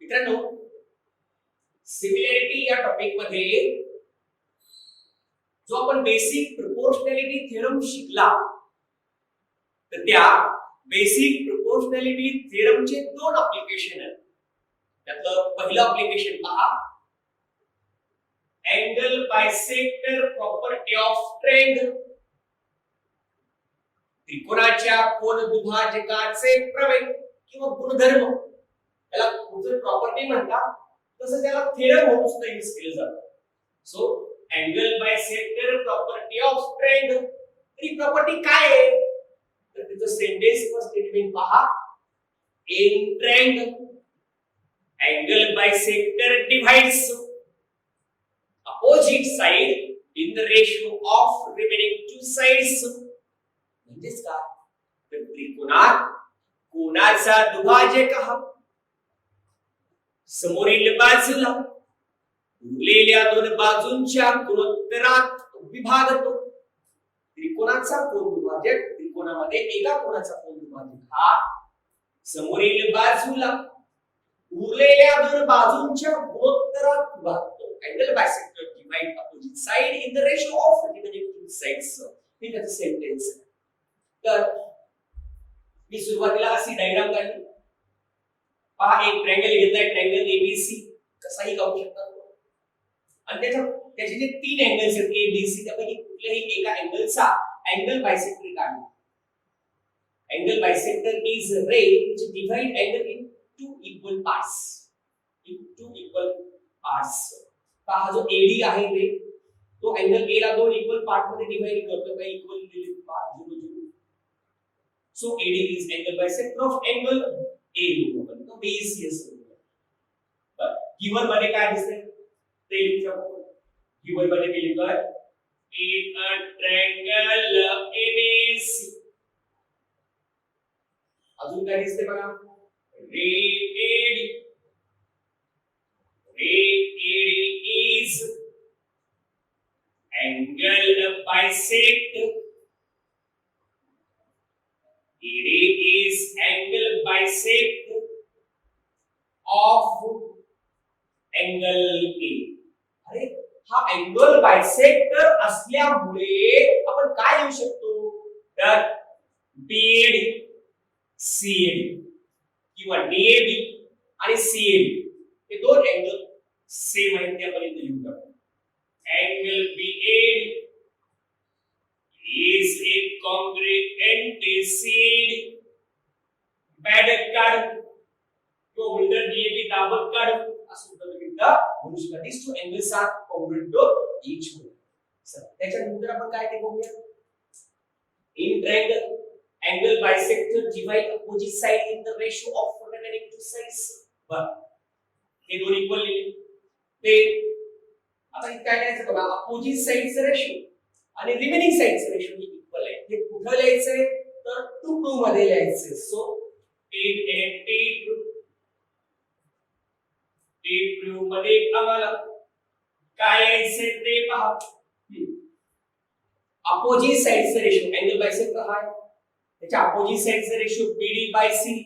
मित्रांनो, सिमिलॅरिटी या टॉपिक मध्ये जो आपण बेसिक प्रोपोर्शनॅलिटी थिअरम शिकला, तर त्या बेसिक प्रोपोर्शनॅलिटी थिअरमचे दोन ऍप्लिकेशन आहेत. त्यातलं पहिलं ऍप्लिकेशन पहा, angle bisector property of triangle. त्रिकोणाच्या कोनदुभाजकाचे प्रमेय किंवा गुणधर्म, याला कुठे प्रॉपर्टी म्हणतात, तसं त्याला थिअरम म्हणून सुद्धा यूज केलं जातं. So angle bisector property of triangle, he property काय आहे? तर तिचं सेंटेन्स किंवा स्टेटमेंट पहा, in triangle angle bisector divides opposite side in the ratio of remaining two sides. म्हणजेच काय? तर त्रिकोणात कोनाचा दुभाजक हा समोरील बाजूला उरलेल्या दोन बाजूंच्या गुणोत्तरात विभागतो. त्रिकोणाचा कोन दुभाजक, त्रिकोणामध्ये एका कोनाचा कोन दुभाजक हा समोरील बाजूला उरलेल्या दोन बाजूंच्या गुणोत्तरात विभागतो. Angle bisector divide opposite side in the ratio of remaining two sides. हे त्याचं सेंटेन्स आहे. तर मी सुरुवातीला अशी डायग्राम काढली. पहा, एक ट्रायंगल घेतलाय, ट्रायंगल एबीसी कसाही काढू शकता. आणि त्याचे जे तीन अँगल्स आहेत एबीसी, त्यापैकी कुठल्याही एका अँगलचा अँगल बायसेक्टर काढला. Angle bisector is ray which divide angle in two equal parts. In two equal parts. हा जो एडी आहे रे, तो अँगल ए ला दोन इक्वल पार्ट मध्ये डिवाइड करतो, काही इक्वल दिलेले part 0 0. So AD is angle bisector of angle A म्हणून तो बीसी असतो. बरं, गिवन मध्ये काय दिसतंय ते लिहू. गिवन मध्ये मी लिहितोय इन अ ट्रायंगल एबीसी. अजून काय दिसतंय बघा, ray AD. Ray AD is angle bisector. AD is angle bisector of angle A. अरे, हा angle bisector असल्यामुळे आपण काय लिहू शकतो? तर BAD CAD किंवा DAB आणि CAD हे दोन अँगल सेम आहे, त्यापर्यंत लिहू टाकू. Angle BAD is a congruent CD. Bad काढ तो होल्डर DAB दाबत काढ असं बघितलं म्हणू शकता. these two angles are congruent to each other. Sir, त्याच्यानंतर आपण काय ते बघूया. in triangle angle bisector divide opposite side in the ratio of remaining two sides. बरं, हे दोन इक्वल लिहिले. ते आता इथे काय करायचं बघा, अपोजिट साइडचे रेशो आणि रिमेनिंग साइडचे रेशो इक्वल आहे. हे कुठे लिहायचंय? तर 2 2 मध्ये लिहायचंय. सो 8 8 8 8 2 मध्ये आम्हाला काय लिहायचंय ते पहा. अपोजिट साइडचे रेशो अँगल बायसेक्टर हा आहे, त्याच्या अपोजिट साइडचे रेशो BD बाय CD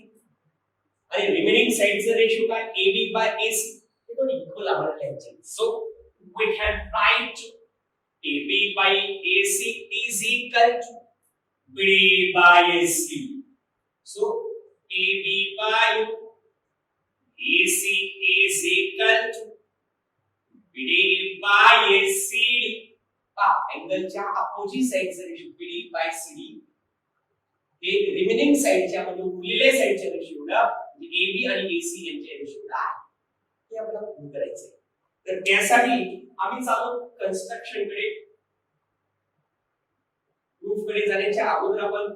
आणि रिमेनिंग साइडचे रेशो काय AB बाय AC. दोन इक्वल आम्हाला लिहायचे. So we can write AB by AC is equal to BD by AC. So AB by AC is equal to BD by CD. अँगलच्या opposite साइडचे ratio BD by CD हे remaining साइडच्या म्हणजे उरलेल्या साइडच्या रेशोला म्हणजे AB आणि AC यांच्या रेशोला हे आपल्याला प्रूव्ह करायचंय. तर त्यासाठी आम्ही चालू कन्स्ट्रक्शन कडे. प्रूफ कडे जाण्याच्या अगोदर आपण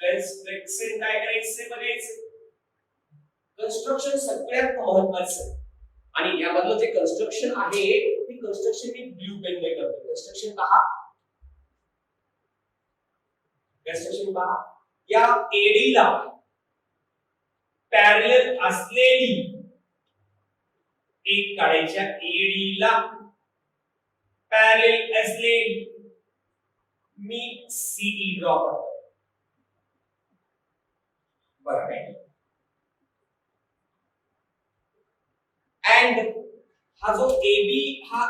कन्स्ट्रक्शन काय करायचं बघायचं. कन्स्ट्रक्शन सगळ्यात महत्त्वाचं आणि यामधलं जे कन्स्ट्रक्शन आहे ते कन्स्ट्रक्शन मी ब्लू पेन ने करतो. कन्स्ट्रक्शन पहा, कन्स्ट्रक्शन पहा. या एडीला पॅरलल असलेली एक काढायच्या एडीला पॅरलल असलेली मी सीई ड्रॉ करतो. बरोबर आहे. अँड हा जो AB हा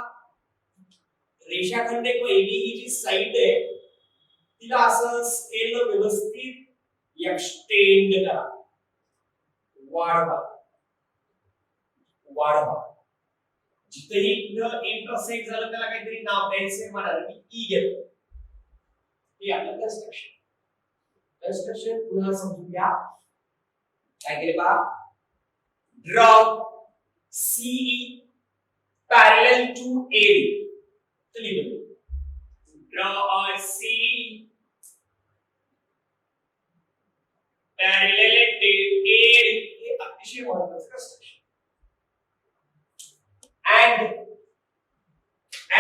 रेषाखंड किंवा AB ही जी साइड आहे तिला असं स्केल व्यवस्थित एक्सटेंड करा, वाढवा वाढवा. जिथेही इंटरसेक्ट झालं त्याला काहीतरी नाव द्यायचं म्हणाल की ई घेतो. हे आपलं कन्स्ट्रक्शन पुन्हा समजून घ्या. काय केले बा, draw CE parallel to AD. चलिए draw CE parallel to AD. हे अतिशय महत्त्वाचं कन्स्ट्रक्शन.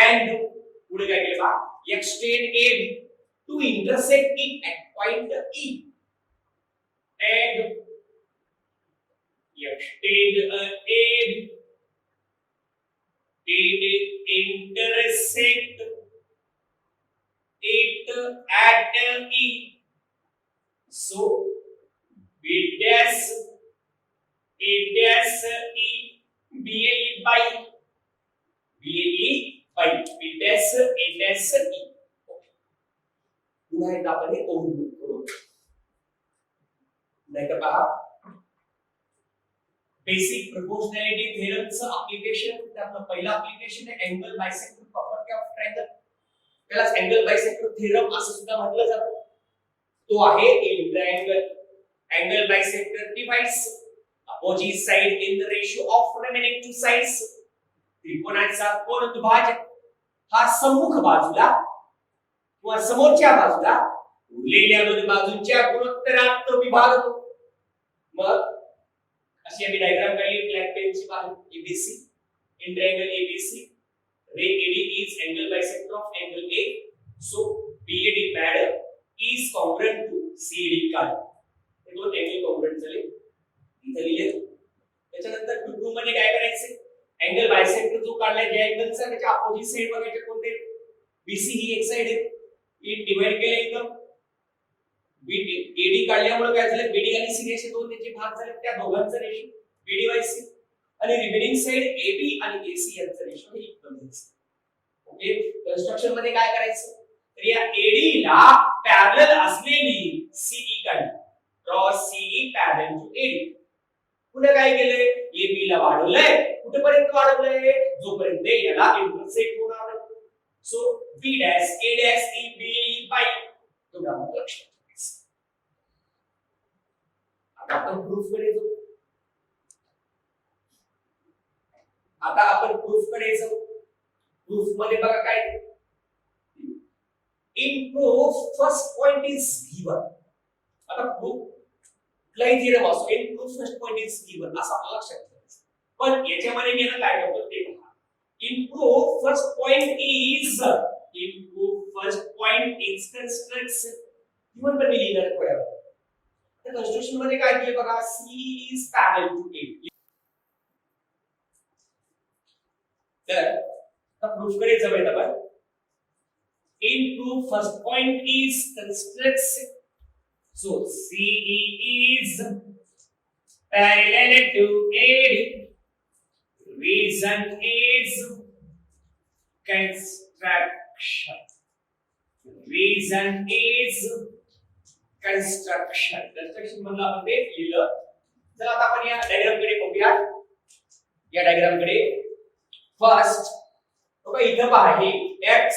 and पुढे काय केले बा, extend AD to intersect it at point E and extend AD intersect it at E. So B dash E BAE by B dash E. पुन्हा एकदा आपण हे ओव्हरव्ह्यू करू. नाही तर पहा, बेसिक प्रोपोर्शनॅलिटी थेरमचं ऍप्लिकेशन. त्यातलं पहिलं ऍप्लिकेशन आहे angle bisector property of triangle. त्याला अँगल बायसेक्टर थेरम असं सुद्धा म्हटलं जातं. तो आहे in triangle angle bisector divides opposite side in the ratio of remaining two sides. त्रिकोणाचा कोन दुभाजक हा सम्मुख बाजूला किंवा समोरच्या बाजूला उरलेल्या दोन बाजूंच्या गुणोत्तरात तो विभागतो. मग अशी आम्ही डायग्राम काढली ब्लॅक पेनची पाहू. ABC in triangle ABC ray AD is angle bisector of angle A, so BAD pad is congruent to CD काढ. हे दोन अँगल कॉन्ग्रुएंट झाले, इथे लिहिले. त्याच्यानंतर टू मध्ये काय करायचे, अँगल बायसेक्टर जो काढलाय ज्या अँगलचा त्याच्या अपोजिट साइड बघायचे कोणते. BC ही एक साइड आहे, ही डिवाइड केले एकदम. AD काढल्यामुळे काय झालं, BD आणि CD असे दोन त्याचे भाग झाले. त्या दोघांचा रेशो BD बाय C आणि रिमेनिंग साइड AB आणि AC यांचा रेशो हे इक्वल आहे. ओके, कन्स्ट्रक्शन मध्ये काय करायचं, तर या AD ला पॅरलल असलेली CE काढली. Draw CE parallel to AD. पुन्हा काय केले, AB ला वाढवलंय. कुठेपर्यंत वाढवलंय, जोपर्यंत याला इंटरसेक्ट होणार नाही. So B dash A dash E BE by तो आपण लक्षात ठेवायचं. आता आपण प्रूफ कडे जाऊ. प्रूफ मध्ये बघा काय, in proof first point is given. आता प्रूफ कुठलाही थेरम असो, in proof first point is given असं आपल्याला लक्षात ठेवायचं. पण याच्यामध्ये मी काय करतो ते पहा. In proof first point is construction. Given पण मी लिहिलं थोड्या वेळ. तर कंस्ट्रक्शन मध्ये काय केलं बघा, C is parallel to A. तर प्रूफ कडे जाऊया आपण. In proof first point is construction. So CE is parallel to AD. Reason is construction. Construction म्हणलं आपण ते लिहिलं. चला आता आपण या डायग्राम कडे बघूया. या डायग्राम कडे फर्स्ट बघा, इथं पहा हे x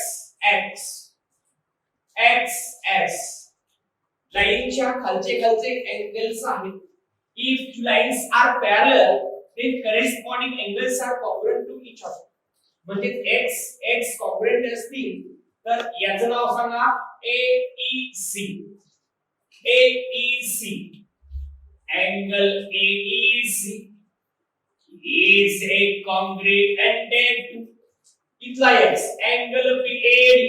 s लाईनच्या खालचे अँगल्स आहेत. If two lines are parallel then corresponding angles are congruent to each other. म्हणजे x congruent असतील तर याचं नाव सांगा AEC. Angle AEC is a congruent to इथला x angle BAD.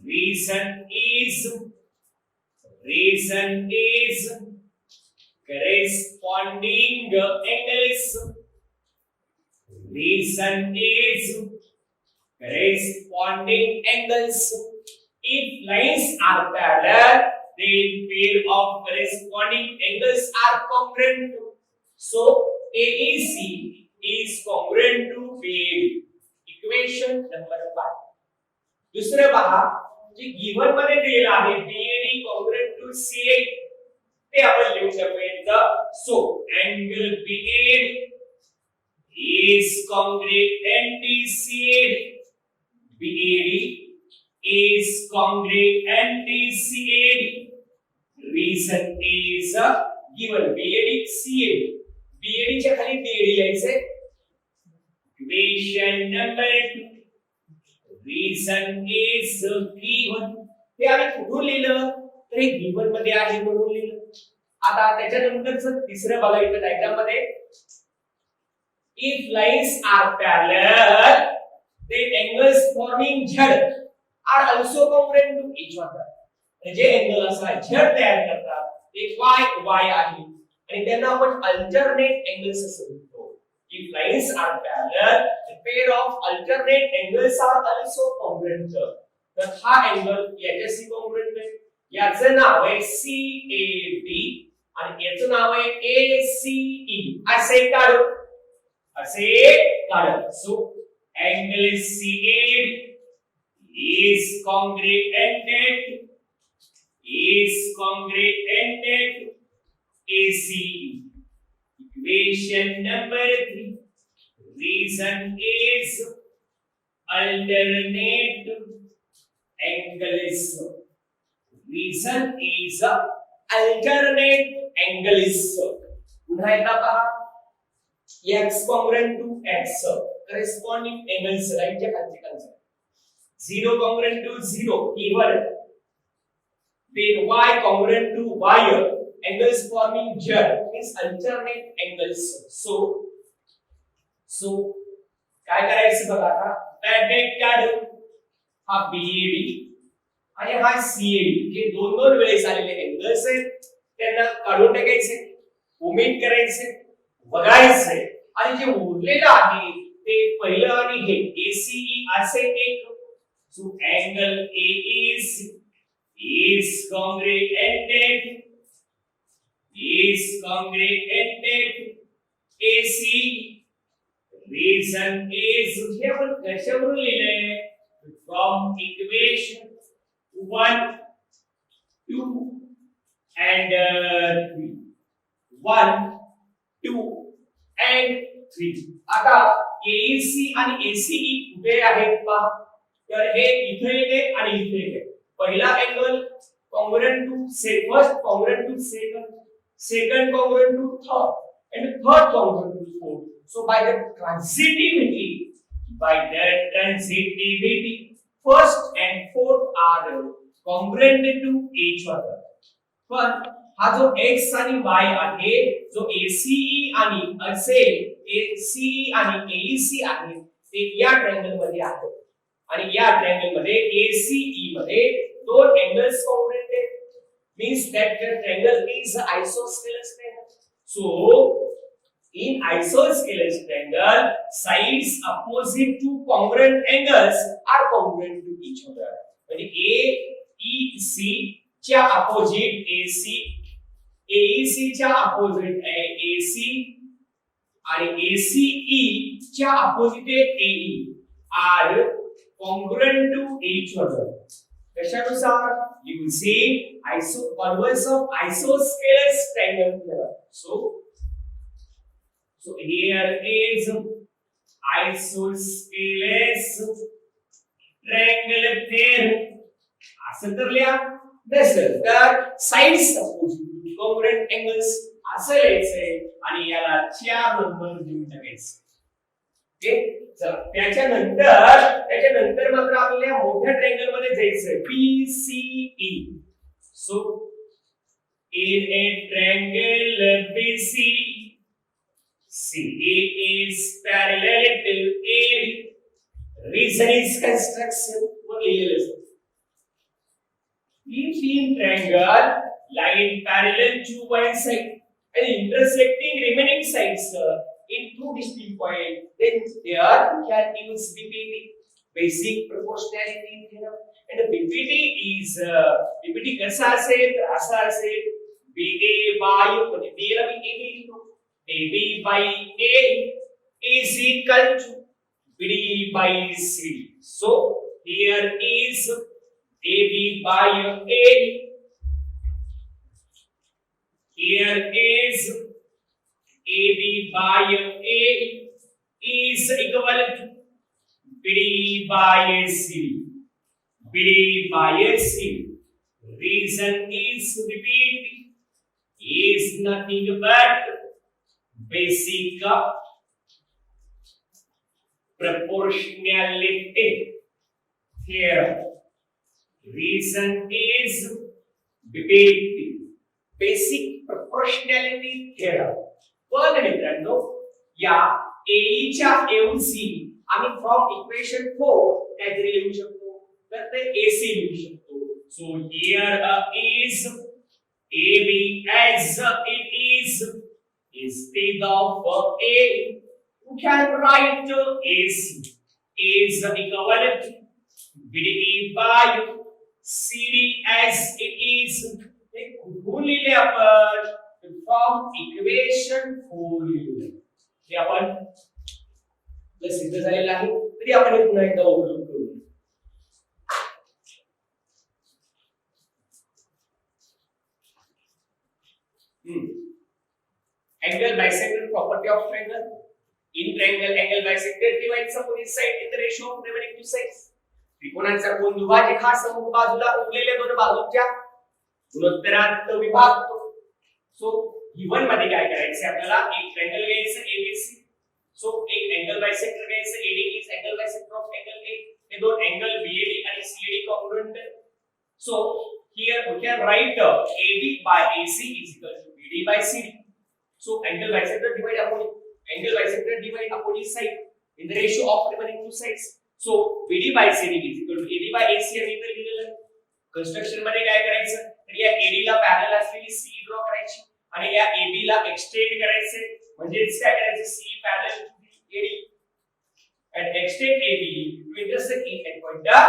Reason is corresponding angles. If lines are parallel then pair of corresponding angles are congruent. So AEC is congruent to BAD. Equation number 5. दुसरं पहा जे given मध्ये दिलेलं आहे BAD congruent to CA ते आपण लिहू शकतो. So angle BAD is congruent to CAD. BAD is congruent to CAD. Reason is given. BAD CAD. BAD च्या खाली BAD लिहायचे. Equation number 2. Reason is given. हे आम्ही कुठून लिहिलं तर हे given मध्ये आहे म्हणून लिहिलं. आता त्याच्यानंतरचं तिसरं बघा इथे डायग्राम मध्ये. If lines are parallel, then angles forming Z are also congruent to each other. जे अँगल असा Z तयार करतात ते y आहे आणि त्यांना आपण अल्टरनेट अँगल्स असं म्हणतो. If lines are parallel, the pair of alternate angles are also congruent. तर हा अँगल याच्याशी congruent आहे. याचं नाव आहे CAD आणि याचं नाव आहे ACE. असे काढू. So angle CAD is congruent ACE. Equation number 3. Reason is alternate angles. Reason is alternate angles. पुन्हा एकदा पहा. X congruent to X. Corresponding angles right च्या खालचे खालचे. 0 congruent to 0 even. Then Y congruent to Y. Angles forming Z means alternate angles. So काय करायचं बघा आता. डायरेक्ट काढू. हा BAD आणि हा CAD जे दोन वेळेस आलेले अँगल्स आहेत त्यांना काढून टाकायचे, ओमिट करायचे, वगळायचे आणि जे उरलेलं आहे ते पहिलं आणि हे ACE असे एक. So angle AEC is congruent ACE. Reason is हे आपण कशावरून लिहिलंय from equation 1 2 and 3. 1 2 and 3. आता AEC आणि ACE कुठे आहेत पहा. तर हे इथे येते आणि इथे येते. पहिला angle congruent to first congruent to second congruent to third and third congruent to fourth. So by the transitivity first and fourth are congruent to each other. पण हा जो x आणि y आहे जो ACE आणि ACE आणि AEC आहे ते या ट्रायंगल मध्ये आहे आणि या ट्रायंगल मध्ये ACE मध्ये दोन angles congruent आहेत. Means that the triangle is isosceles triangle. So in isosceles triangle, sides opposite to congruent angles are congruent to each other. म्हणजे AEC च्या opposite AC, AEC च्या opposite AC आणि ACE च्या opposite AE are congruent to each other. कशानुसार you see converse of isosceles triangle here. So here is isosceles triangle pair. असं तर लिहा. नसेल तर sides opposite congruent angles असं लिहायचंय आणि याला 4 नंबर देऊन टाकायचं. ओके. त्याच्यानंतर मात्र आपल्याला मोठ्या ट्रायंगल मध्ये जायचंय PCE. So in a triangle BCE, CE is parallel to AD. Reason is construction. In triangle, line parallel to one side and intersecting remaining sides in two distinct points, then there can use BPT, basic proportionality theorem. and BPT कसा असेल तर असा असेल BA by म्हणजे B ला मी A लिहितो AB by A is equal to BD by CD. So here is AB by A. Here is AB by A is equal to BD by CD. BD by CD. Reason is repeating is nothing but basic proportionality theorem. Reason is repeating basic proportionality theorem. पण मित्रांनो या AE च्या ऐवजी आम्ही from equation 4 काहीतरी लिहू शकतो तर ते AC लिहू शकतो. So here is AB as it is instead of A you can write AC is equal to BD by CD as it is. कुठून लिहिले आपण फ्रॉम इक्वेशन 4 लिहिले हे आपण सिद्ध झालेलं आहे. तरी आपण हे पुन्हा एकदा ओव्हरलूक करू. Angle bisector property of triangle. In triangle, angle bisector divides opposite side in the ratio of remaining two sides. त्रिकोणाचा कोन दुभाजक हा समोर बाजूला उरलेल्या दोन बाजूंच्या गुणोत्तरात विभागतो. सो गिवन मध्ये काय करायचं आपल्याला एक ट्रायंगल घ्यायचं ABC. सो एक अँगल बायसेक्टर घ्यायचं AD is angle bisector of angle A. हे दोन अँगल BAD आणि CD कॉन्ग्रुएंट आहेत. So here we can write AB by AC is equal to BD by CD. So angle bisector divide opposite side in the ratio of remaining two sides. So BD by CD is equal to AD by AC आणि इथे लिहिलेलं आहे. Construction मध्ये काय करायचं तर या AD ला पॅरलल असलेली C ड्रॉ करायची आणि या AB ला एक्सटेंड करायचे म्हणजे काय करायचं C parallel to AD and extend AB to intersect E at point E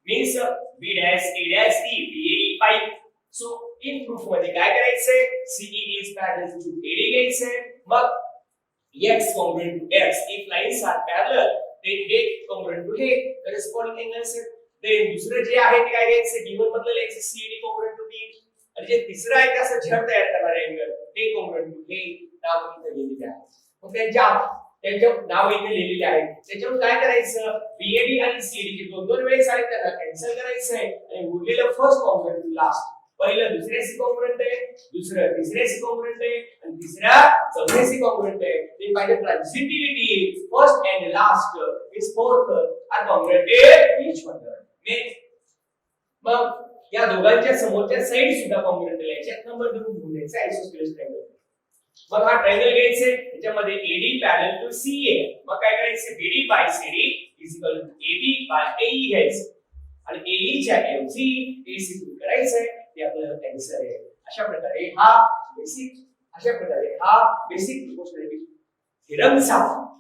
means B dash A dash E BAE by. So in proof मध्ये काय करायचंय CE is parallel to AD घ्यायचंय मग x congruent to x if lines are parallel then A congruent to A corresponding angles आहेत. then दुसरं जे आहे ते काय घ्यायचं given मधलं x CD congruent to B आणि जे तिसरं आहे ते असं छेद तयार करणारे अँगल ते congruent to A नाव इथे लिहिलेले आहे. मग त्यांच्या नाव इथे लिहिलेले आहे. त्याच्यावर काय करायचं BAD आणि CD जे दोन वेळेस आहेत त्यांना कॅन्सल करायचं आहे आणि उरलेलं फर्स्ट कॉन्ग्रुएंट टू लास्ट पहिलं दुसऱ्याशी कॉन्ग्रुएंट आहे दुसरं तिसऱ्याशी कॉन्ग्रुएंट आहे आणि तिसरा चौथ्याशी कॉन्ग्रुएंट आहे. ते पाहिजे transitivity first and last is fourth are congruent each other. मग या दोघांच्या समोरच्या साइड सुद्धा कॉन्ग्रुएंट आहे. चेक नंबर देऊन घेऊन द्यायचा आयसोस्केलेस ट्रायंगल. मग हा ट्रायंगल घ्यायचे त्याच्यामध्ये AD पॅरलल टू CA मग काय करायचे BD by CD is equal to AB by AE घ्यायचं आणि AE च्या ऐवजी AC करायचंय ते आपलं आन्सर आहे. अशा प्रकारे हा बेसिक प्रोपोर्शनॅलिटी थेरमचा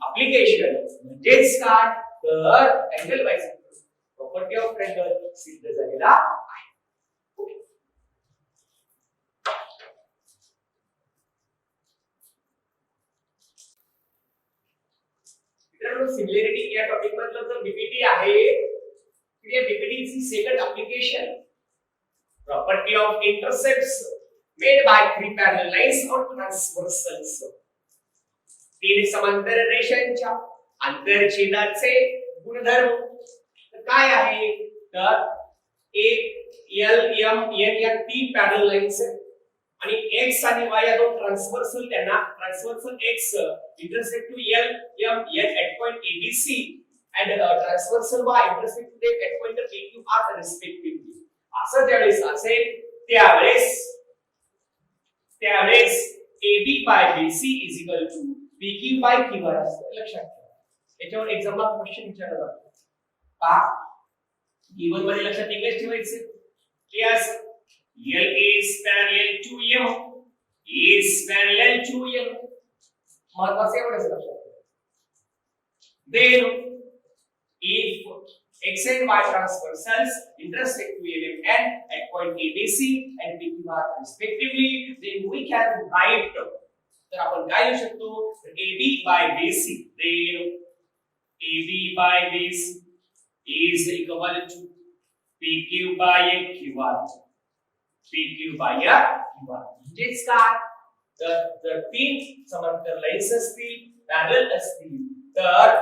ऍप्लिकेशन म्हणजेच काय तर angle bisector property of triangle सिद्ध झालेला आहे. सिमिलॅरिटी या टॉपिक मधलं जर बीपीटी आहे तर या बीपीटी ची second application property of intercepts made by three parallel lines or transversals. तीन समांतर रेषांच्या आंतरछेदाचे गुणधर्म काय आहे तर एक एल एम एन या तीन पॅरलल लाईन्स आणि x आणि y या दोन ट्रान्सव्हर्सल त्यांना transversal x intersect to L M N at point ABC and transversal y intersect to them at point PQ R respectively. असं ज्यावेळेस असेल त्यावेळेस AB by BC is equal to PQ by QR असतं. लक्षात ठेवा याच्यावर exam ला question विचारला जातो पहा गिवन मध्ये लक्षात इंग्लिश ठेवायचे की as L is parallel to M is parallel to M महत्वाचं एवढंच लक्षात ठेवा. Then if X and Y transversals intersect to LM and at point ABC and PQ bar respectively. Then we can write. तर आपण काय लिहू शकतो? AB by BC. Then AB by BC is equal to PQ by QR. PQ by QR. म्हणजेच काय? तर तीन समांतर लाईन्स असतील, पॅरलल असतील, तर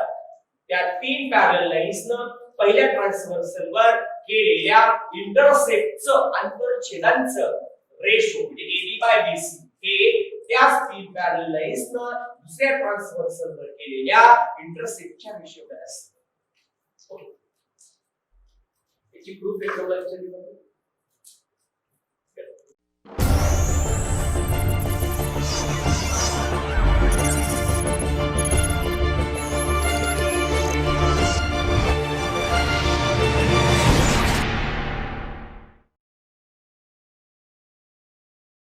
त्या तीन पॅरलल लाईन्सनं पहिल्या ट्रान्सव्हर्सल वर केलेल्या इंटरसेप्टचं आंतरछेदांचं रेशो म्हणजे AB बाय BC हे त्याच तीन पॅरलल लाईन्सनं दुसऱ्या ट्रान्सव्हर्सल वर केलेल्या इंटरसेप्टच्या रेशो एवढं असतं. ओके, याची प्रूफ एक